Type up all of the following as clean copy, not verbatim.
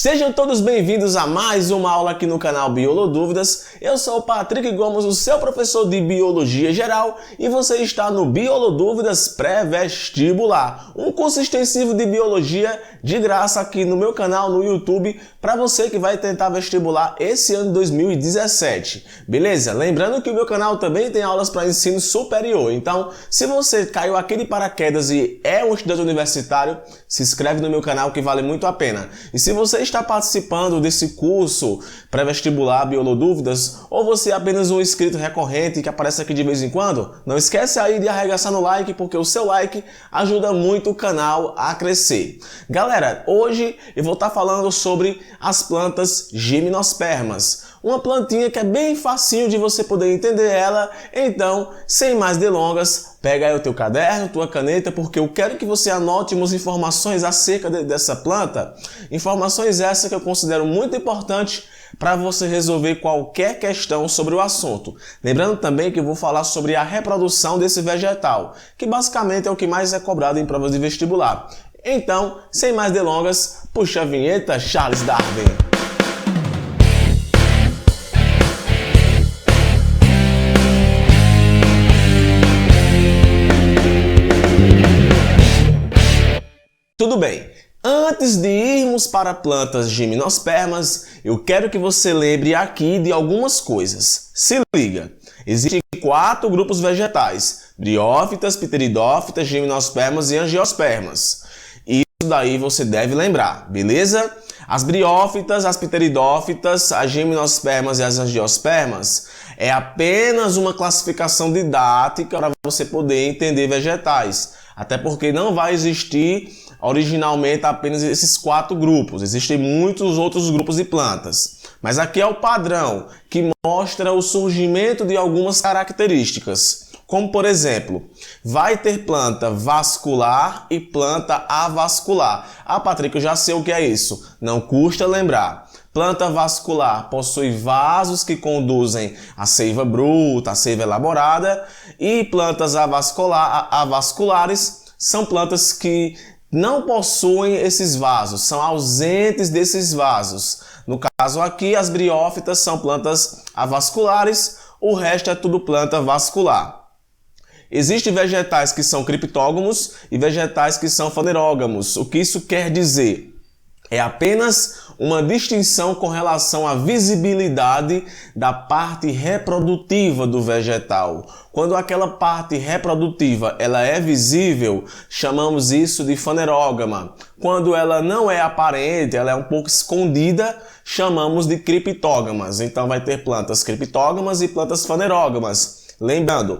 Sejam todos bem-vindos a mais uma aula aqui no canal Biolodúvidas. Eu sou o Patrick Gomes, o seu professor de Biologia Geral, e você está no Biolodúvidas Pré-Vestibular, um curso extensivo de Biologia de graça aqui no meu canal no YouTube para você que vai tentar vestibular esse ano de 2017, beleza? Lembrando que o meu canal também tem aulas para ensino superior, então se você caiu aqui de paraquedas e é um estudante universitário, se inscreve no meu canal que vale muito a pena. E se você está participando desse curso pré-vestibular Biolodúvidas, ou você é apenas um inscrito recorrente que aparece aqui de vez em quando, não esquece aí de arregaçar no like, porque o seu like ajuda muito o canal a crescer. Galera, hoje eu vou estar falando sobre as plantas gimnospermas, uma plantinha que é bem facinho de você poder entender ela. Então, sem mais delongas, pega aí o teu caderno, tua caneta, porque eu quero que você anote umas informações acerca dessa planta, informações essas que eu considero muito importantes para você resolver qualquer questão sobre o assunto. Lembrando também que eu vou falar sobre a reprodução desse vegetal, que basicamente é o que mais é cobrado em provas de vestibular. Então, sem mais delongas, puxa a vinheta, Charles Darwin! Tudo bem, antes de irmos para plantas gimnospermas, eu quero que você lembre aqui de algumas coisas. Se liga, existem 4 grupos vegetais: briófitas, pteridófitas, gimnospermas e angiospermas. Isso daí você deve lembrar, beleza? As briófitas, as pteridófitas, as gimnospermas e as angiospermas é apenas uma classificação didática para você poder entender vegetais. Até porque não vai existir originalmente apenas esses 4 grupos. Existem muitos outros grupos de plantas. Mas aqui é o padrão que mostra o surgimento de algumas características. Como, por exemplo, vai ter planta vascular e planta avascular. Ah, Patrick, eu já sei o que é isso. Não custa lembrar. Planta vascular possui vasos que conduzem a seiva bruta, a seiva elaborada, e plantas avasculares são plantas que não possuem esses vasos, são ausentes desses vasos. No caso aqui, as briófitas são plantas avasculares, o resto é tudo planta vascular. Existem vegetais que são criptógamos e vegetais que são fanerógamos. O que isso quer dizer? É apenas uma distinção com relação à visibilidade da parte reprodutiva do vegetal. Quando aquela parte reprodutiva ela é visível, chamamos isso de fanerógama. Quando ela não é aparente, ela é um pouco escondida, chamamos de criptógamas. Então vai ter plantas criptógamas e plantas fanerógamas. Lembrando,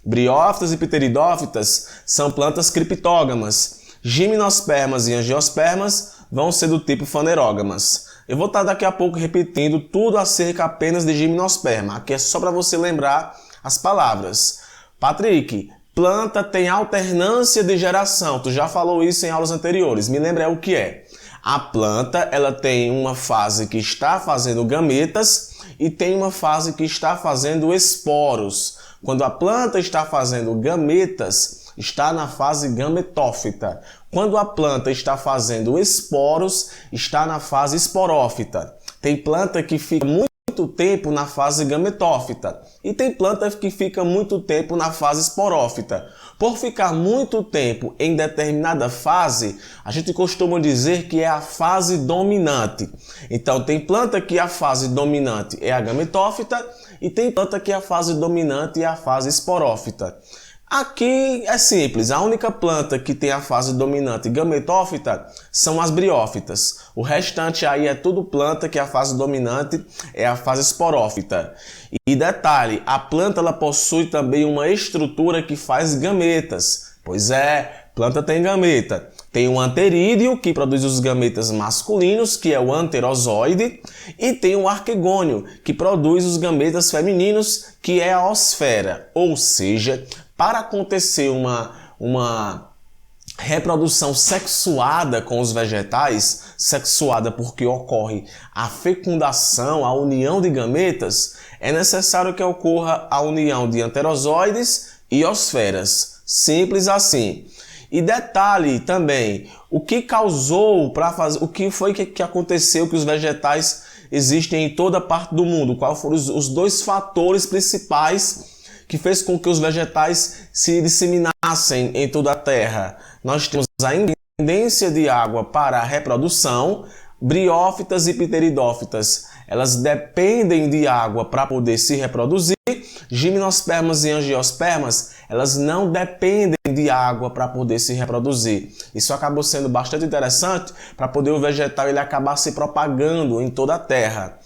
briófitas e pteridófitas são plantas criptógamas. Gimnospermas e angiospermas vão ser do tipo fanerógamas. Eu vou estar daqui a pouco repetindo tudo acerca apenas de gimnosperma. Aqui é só para você lembrar as palavras. Patrick, planta tem alternância de geração. Tu já falou isso em aulas anteriores. Me lembra o que é. A planta ela tem uma fase que está fazendo gametas e tem uma fase que está fazendo esporos. Quando a planta está fazendo gametas, está na fase gametófita. Quando a planta está fazendo esporos, está na fase esporófita. Tem planta que fica muito tempo na fase gametófita e tem planta que fica muito tempo na fase esporófita. Por ficar muito tempo em determinada fase, a gente costuma dizer que é a fase dominante. Então tem planta que a fase dominante é a gametófita e tem planta que a fase dominante é a fase esporófita. Aqui é simples, a única planta que tem a fase dominante gametófita são as briófitas. O restante aí é tudo planta que a fase dominante é a fase esporófita. E detalhe, a planta ela possui também uma estrutura que faz gametas. Pois é, planta tem gameta. Tem o anterídeo, que produz os gametas masculinos, que é o anterozoide, e tem o arquegônio, que produz os gametas femininos, que é a osfera. Ou seja, para acontecer uma reprodução sexuada com os vegetais, sexuada porque ocorre a fecundação, a união de gametas, é necessário que ocorra a união de anterozoides e osferas. Simples assim. E detalhe também, o que causou para fazer, o que foi que aconteceu que os vegetais existem em toda parte do mundo? Quais foram os dois fatores principais que fez com que os vegetais se disseminassem em toda a Terra? Nós temos a independência de água para a reprodução. Briófitas e pteridófitas, elas dependem de água para poder se reproduzir. Gimnospermas e angiospermas, elas não dependem de água para poder se reproduzir. Isso acabou sendo bastante interessante para poder o vegetal ele acabar se propagando em toda a terra.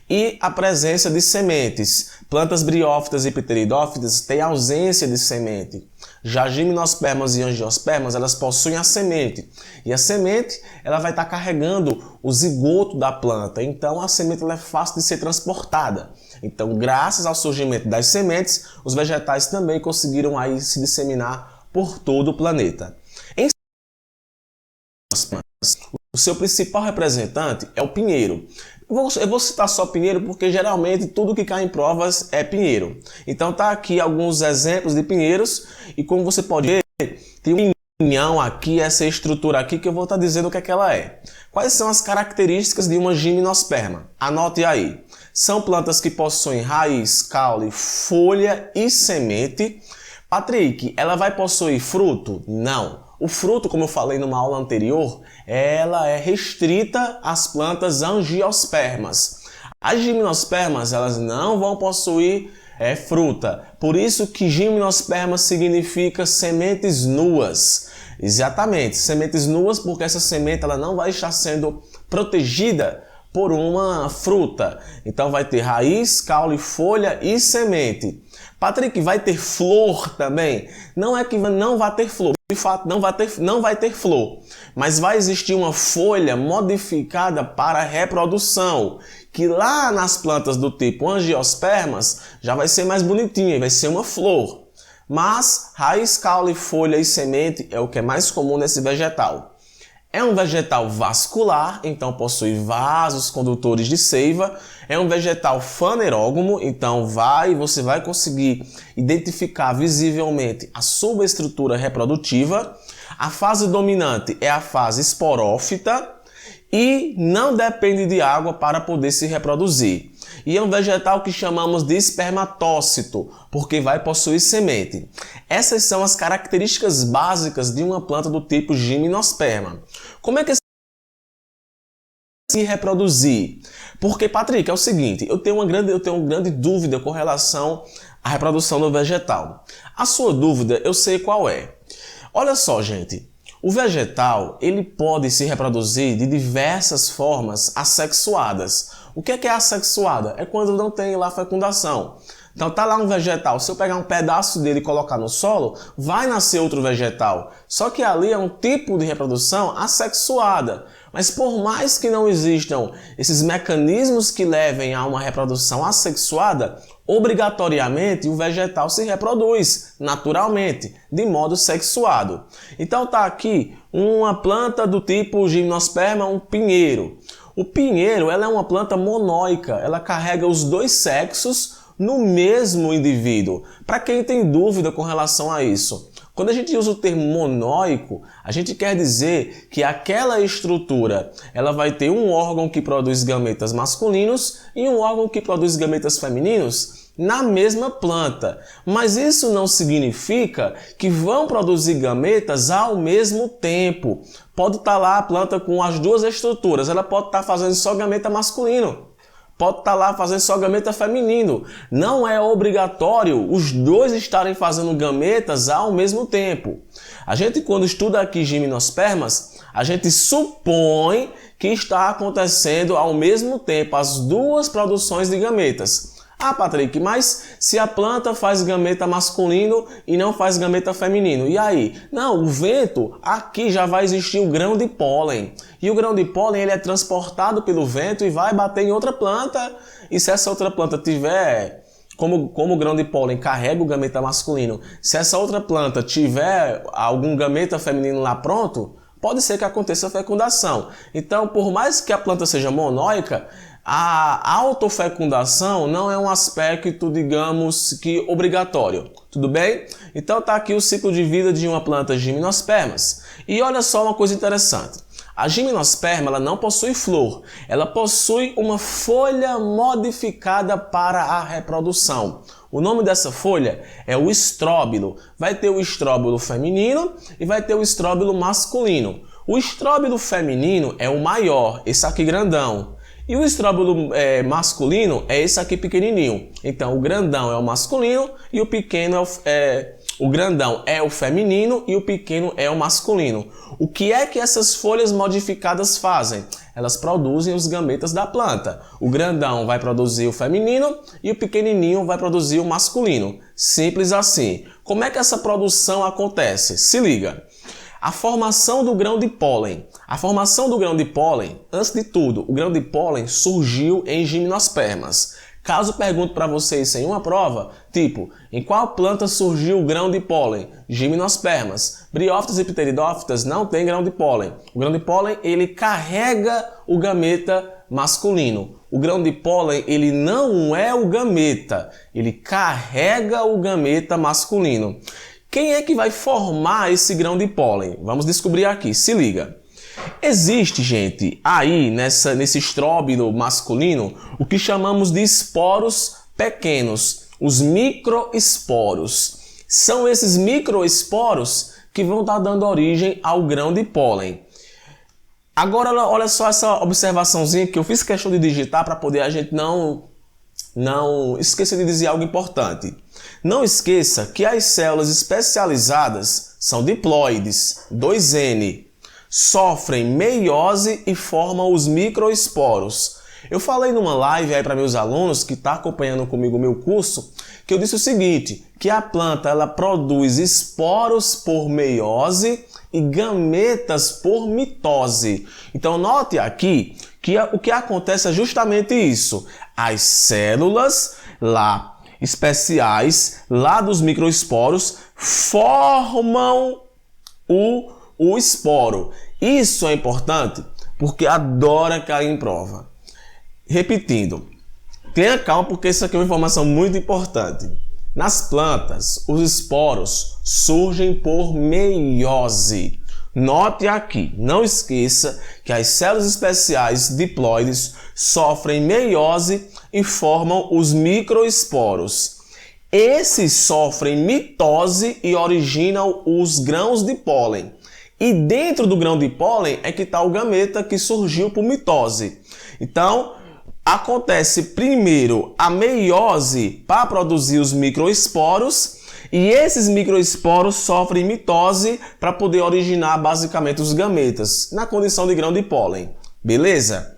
E a presença de sementes. Plantas briófitas e pteridófitas têm ausência de semente. Já gimnospermas e angiospermas, elas possuem a semente. E a semente, ela vai estar carregando o zigoto da planta. Então, a semente ela é fácil de ser transportada. Então, graças ao surgimento das sementes, os vegetais também conseguiram aí se disseminar por todo o planeta. Em o seu principal representante é o pinheiro. Eu vou citar só pinheiro porque geralmente tudo que cai em provas é pinheiro. Então tá aqui alguns exemplos de pinheiros e como você pode ver, tem um pinhão aqui, essa estrutura aqui que eu vou estar dizendo o que é que ela é. Quais são as características de uma gimnosperma? Anote aí. São plantas que possuem raiz, caule, folha e semente. Patrick, ela vai possuir fruto? Não. O fruto, como eu falei numa aula anterior, ela é restrita às plantas angiospermas. As gimnospermas, elas não vão possuir fruta. Por isso que gimnosperma significa sementes nuas. Exatamente, sementes nuas porque essa semente ela não vai estar sendo protegida por uma fruta. Então vai ter raiz, caule, folha e semente. Patrick, vai ter flor também? Não é que não vai ter flor. De fato, não vai ter flor, mas vai existir uma folha modificada para a reprodução, que lá nas plantas do tipo angiospermas já vai ser mais bonitinha, vai ser uma flor. Mas raiz, caule, folha e semente é o que é mais comum nesse vegetal. É um vegetal vascular, então possui vasos condutores de seiva. É um vegetal fanerógamo, então você vai conseguir identificar visivelmente a subestrutura reprodutiva. A fase dominante é a fase esporófita e não depende de água para poder se reproduzir. E é um vegetal que chamamos de espermatócito, porque vai possuir semente. Essas são as características básicas de uma planta do tipo gimnosperma. Como é que se reproduzir? Porque, Patrick, é o seguinte, eu tenho uma grande dúvida com relação à reprodução do vegetal. A sua dúvida, eu sei qual é. Olha só, gente. O vegetal, ele pode se reproduzir de diversas formas assexuadas. O que é assexuada? É quando não tem lá fecundação. Então tá lá um vegetal, se eu pegar um pedaço dele e colocar no solo, vai nascer outro vegetal. Só que ali é um tipo de reprodução assexuada. Mas por mais que não existam esses mecanismos que levem a uma reprodução assexuada, obrigatoriamente o vegetal se reproduz naturalmente, de modo sexuado. Então tá aqui uma planta do tipo gimnosperma, um pinheiro. O pinheiro ela é uma planta monóica, ela carrega os dois sexos no mesmo indivíduo. Para quem tem dúvida com relação a isso, quando a gente usa o termo monóico, a gente quer dizer que aquela estrutura ela vai ter um órgão que produz gametas masculinos e um órgão que produz gametas femininos na mesma planta. Mas isso não significa que vão produzir gametas ao mesmo tempo. Pode estar lá a planta com as duas estruturas, ela pode estar fazendo só gameta masculino. Pode estar lá fazendo só gameta feminino. Não é obrigatório os dois estarem fazendo gametas ao mesmo tempo. A gente, quando estuda aqui gimnospermas, a gente supõe que está acontecendo ao mesmo tempo as duas produções de gametas. Ah, Patrick, mas se a planta faz gameta masculino e não faz gameta feminino, e aí? Não, o vento, aqui já vai existir o grão de pólen. E o grão de pólen ele é transportado pelo vento e vai bater em outra planta. E se essa outra planta tiver, como o grão de pólen carrega o gameta masculino, se essa outra planta tiver algum gameta feminino lá pronto, pode ser que aconteça a fecundação. Então, por mais que a planta seja monóica, A autofecundação não é um aspecto, digamos que obrigatório, tudo bem? Então tá aqui o ciclo de vida de uma planta Gimnospermas. E olha só uma coisa interessante. A gimnosperma ela não possui flor, ela possui uma folha modificada para a reprodução. O nome dessa folha é o estróbilo. Vai ter o estróbilo feminino e vai ter o estróbilo masculino. O estróbilo feminino é o maior, esse aqui grandão. E o estróbilo masculino é esse aqui pequenininho. Então o grandão é o masculino e o pequeno o grandão é o feminino e o pequeno é o masculino. O que é que essas folhas modificadas fazem? Elas produzem os gametas da planta. O grandão vai produzir o feminino e o pequenininho vai produzir o masculino. Simples assim. Como é que essa produção acontece? Se liga. A formação do grão de pólen. A formação do grão de pólen, antes de tudo, o grão de pólen surgiu em gimnospermas. Caso pergunte para vocês em uma prova, tipo, em qual planta surgiu o grão de pólen? Gimnospermas. Briófitas e pteridófitas não tem grão de pólen. O grão de pólen, ele carrega o gameta masculino. O grão de pólen, ele não é o gameta, ele carrega o gameta masculino. Quem é que vai formar esse grão de pólen? Vamos descobrir aqui, se liga. Existe, gente, aí nesse estróbilo masculino, o que chamamos de esporos pequenos, os microesporos. São esses microesporos que vão estar dando origem ao grão de pólen. Agora, olha só essa observaçãozinha que eu fiz questão de digitar para poder a gente não esquecer de dizer algo importante. Não esqueça que as células especializadas são diploides, 2N. Sofrem meiose e formam os microesporos. Eu falei numa live aí para meus alunos que estão acompanhando comigo o meu curso, que eu disse o seguinte, que a planta ela produz esporos por meiose e gametas por mitose. Então note aqui que o que acontece é justamente isso. As células lá especiais, lá dos microesporos, formam o esporo. Isso é importante porque adora cair em prova. Repetindo, tenha calma porque isso aqui é uma informação muito importante. Nas plantas, os esporos surgem por meiose. Note aqui, não esqueça que as células especiais diploides sofrem meiose e formam os microesporos. Esses sofrem mitose e originam os grãos de pólen. E dentro do grão de pólen é que está o gameta que surgiu por mitose. Então, acontece primeiro a meiose para produzir os microesporos e esses microesporos sofrem mitose para poder originar basicamente os gametas na condição de grão de pólen. Beleza?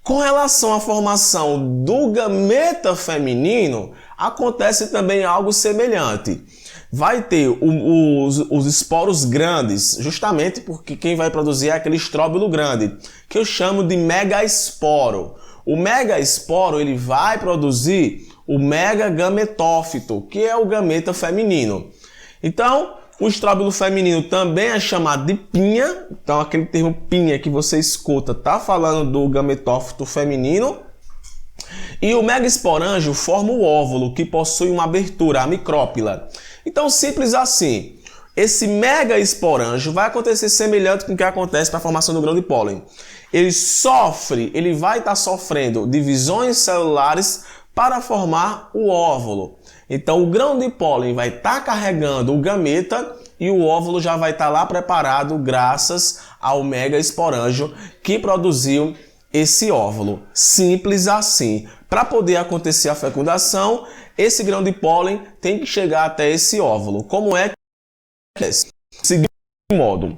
Com relação à formação do gameta feminino, acontece também algo semelhante. Vai ter os esporos grandes, justamente porque quem vai produzir é aquele estróbilo grande, que eu chamo de megaesporo. O megaesporo ele vai produzir o megagametófito, que é o gameta feminino. Então, o estróbilo feminino também é chamado de pinha. Então, aquele termo pinha que você escuta está falando do gametófito feminino. E o megaesporângio forma o óvulo, que possui uma abertura, a micrópila. Então, simples assim. Esse megaesporângio vai acontecer semelhante com o que acontece para a formação do grão de pólen. Ele vai estar sofrendo divisões celulares para formar o óvulo. Então, o grão de pólen vai estar carregando o gameta e o óvulo já vai estar lá preparado graças ao megaesporângio que produziu esse óvulo. Simples assim. Para poder acontecer a fecundação, esse grão de pólen tem que chegar até esse óvulo. Como é que acontece? Seguinte modo,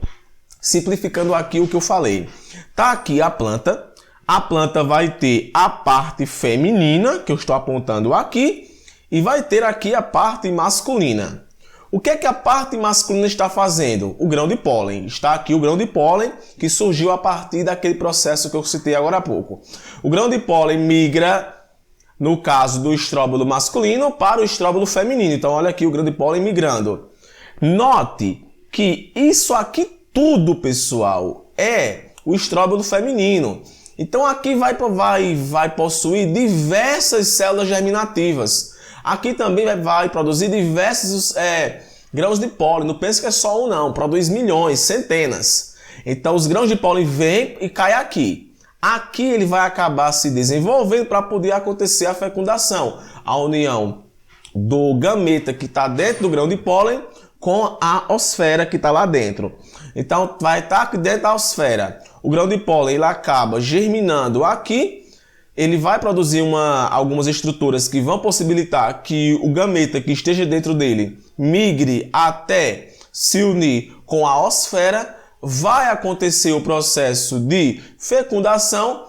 simplificando aqui o que eu falei. Tá aqui a planta vai ter a parte feminina, que eu estou apontando aqui, e vai ter aqui a parte masculina. O que é que a parte masculina está fazendo? O grão de pólen. Está aqui o grão de pólen que surgiu a partir daquele processo que eu citei agora há pouco. O grão de pólen migra, no caso do estróbilo masculino, para o estróbilo feminino. Então olha aqui o grão de pólen migrando. Note que isso aqui tudo, pessoal, é o estróbilo feminino. Então aqui vai possuir diversas células germinativas. Aqui também vai produzir diversos grãos de pólen. Não pense que é só um não, produz milhões, centenas. Então os grãos de pólen vêm e caem aqui. Aqui ele vai acabar se desenvolvendo para poder acontecer a fecundação. A união do gameta que está dentro do grão de pólen com a osfera que está lá dentro. Então vai estar aqui dentro da osfera. O grão de pólen ele acaba germinando aqui. Ele vai produzir algumas estruturas que vão possibilitar que o gameta que esteja dentro dele migre até se unir com a osfera. Vai acontecer o processo de fecundação,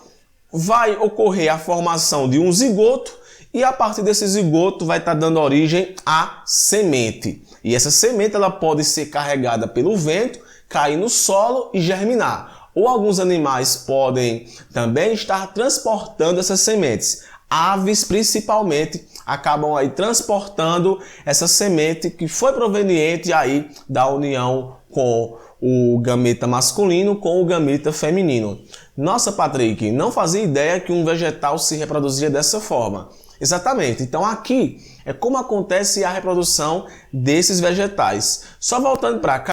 vai ocorrer a formação de um zigoto e a partir desse zigoto vai estar dando origem à semente. E essa semente ela pode ser carregada pelo vento, cair no solo e germinar. Ou alguns animais podem também estar transportando essas sementes. Aves, principalmente, acabam aí transportando essa semente que foi proveniente aí da união com o gameta masculino com o gameta feminino. Nossa, Patrick, não fazia ideia que um vegetal se reproduzia dessa forma. Exatamente. Então aqui é como acontece a reprodução desses vegetais. Só voltando para cá,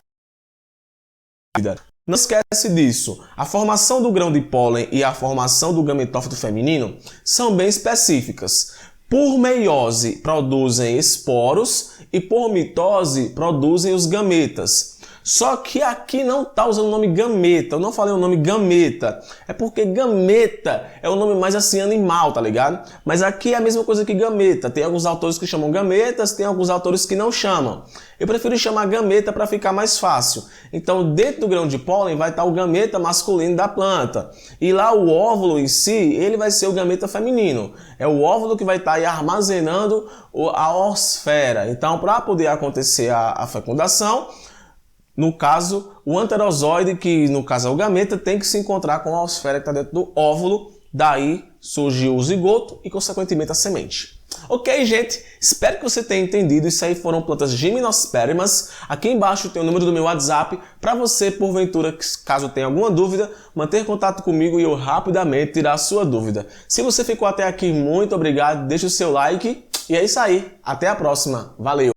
não esquece disso. A formação do grão de pólen e a formação do gametófito feminino são bem específicas. Por meiose produzem esporos e por mitose produzem os gametas. Só que aqui não está usando o nome gameta, eu não falei o nome gameta, é porque gameta é o nome mais assim animal, tá ligado? Mas aqui é a mesma coisa que gameta, tem alguns autores que chamam gametas, tem alguns autores que não chamam. Eu prefiro chamar gameta para ficar mais fácil. Então dentro do grão de pólen vai estar o gameta masculino da planta, e lá o óvulo em si, ele vai ser o gameta feminino. É o óvulo que vai estar aí armazenando a osfera. Então para poder acontecer a fecundação, no caso, o anterozoide, que no caso é o gameta, tem que se encontrar com a osfera que está dentro do óvulo. Daí surgiu o zigoto e, consequentemente, a semente. Ok, gente? Espero que você tenha entendido. Isso aí foram plantas gimnospermas. Aqui embaixo tem o número do meu WhatsApp para você, porventura, caso tenha alguma dúvida, manter contato comigo e eu rapidamente tirar a sua dúvida. Se você ficou até aqui, muito obrigado. Deixe o seu like. E é isso aí. Até a próxima. Valeu!